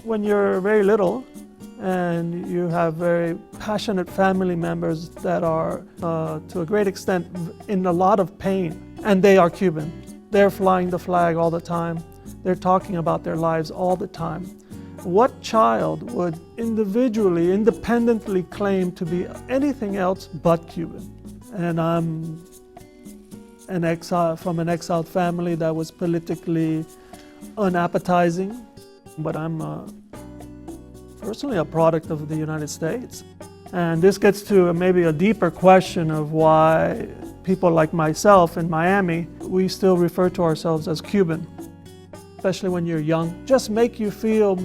When you're very little and you have very passionate family members that are, to a great extent, in a lot of pain, and they are Cuban. They're flying the flag all the time. They're talking about their lives all the time. What child would individually, independently claim to be anything else but Cuban? And I'm from an exiled family that was politically unappetizing, but I'm personally a product of the United States. And this gets to maybe a deeper question of why people like myself in Miami, we still refer to ourselves as Cuban, especially when you're young. Just make you feel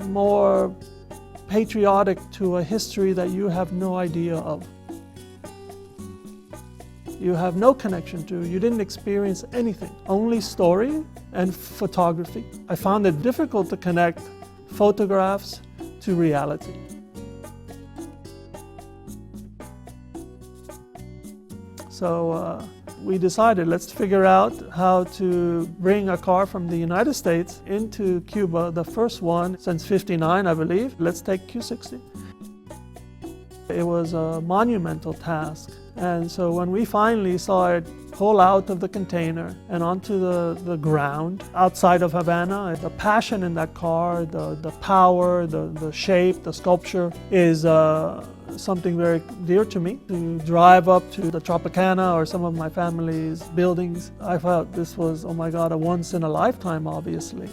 more patriotic to a history that you have no idea of. You have no connection to, you didn't experience anything, only story and photography. I found it difficult to connect photographs to reality. So we decided, let's figure out how to bring a car from the United States into Cuba, the first one since '59, I believe. Let's take Q60. It was a monumental task. And so when we finally saw it pull out of the container and onto the ground outside of Havana, the passion in that car, the power, the shape, the sculpture is something very dear to me. To drive up to the Tropicana or some of my family's buildings, I felt this was, oh my God, a once in a lifetime, obviously.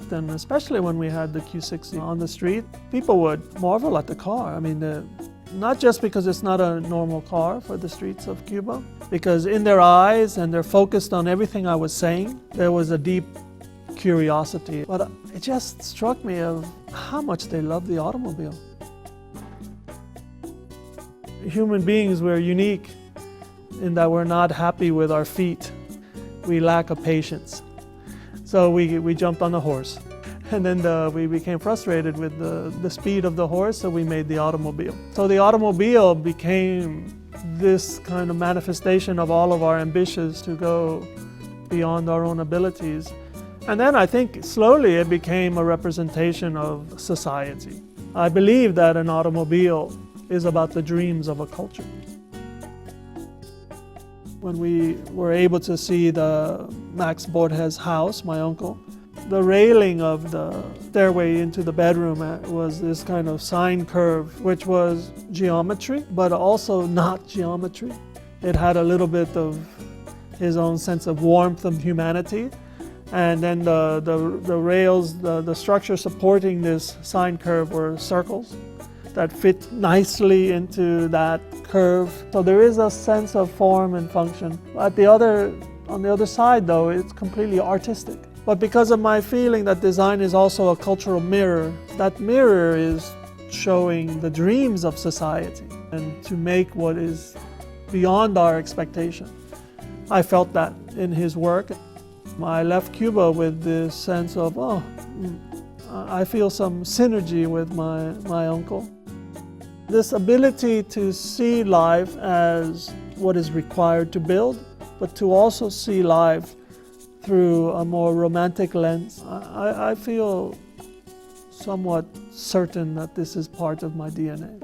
And especially when we had the Q60 on the street, people would marvel at the car. I mean, not just because it's not a normal car for the streets of Cuba, because in their eyes and they're focused on everything I was saying, there was a deep curiosity. But it just struck me of how much they love the automobile. Human beings, we're unique in that we're not happy with our feet. We lack a patience. So we jumped on the horse. And then we became frustrated with the speed of the horse, so we made the automobile. So the automobile became this kind of manifestation of all of our ambitions to go beyond our own abilities. And then I think slowly it became a representation of society. I believe that an automobile is about the dreams of a culture. When we were able to see the Max Borges' house, my uncle, the railing of the stairway into the bedroom was this kind of sine curve, which was geometry, but also not geometry. It had a little bit of his own sense of warmth of humanity. And then the rails, the structure supporting this sine curve were circles that fit nicely into that curve. So there is a sense of form and function. On the other side though, it's completely artistic. But because of my feeling that design is also a cultural mirror, that mirror is showing the dreams of society and to make what is beyond our expectation. I felt that in his work. I left Cuba with this sense of, oh, I feel some synergy with my uncle. This ability to see life as what is required to build, but to also see life through a more romantic lens. I feel somewhat certain that this is part of my DNA.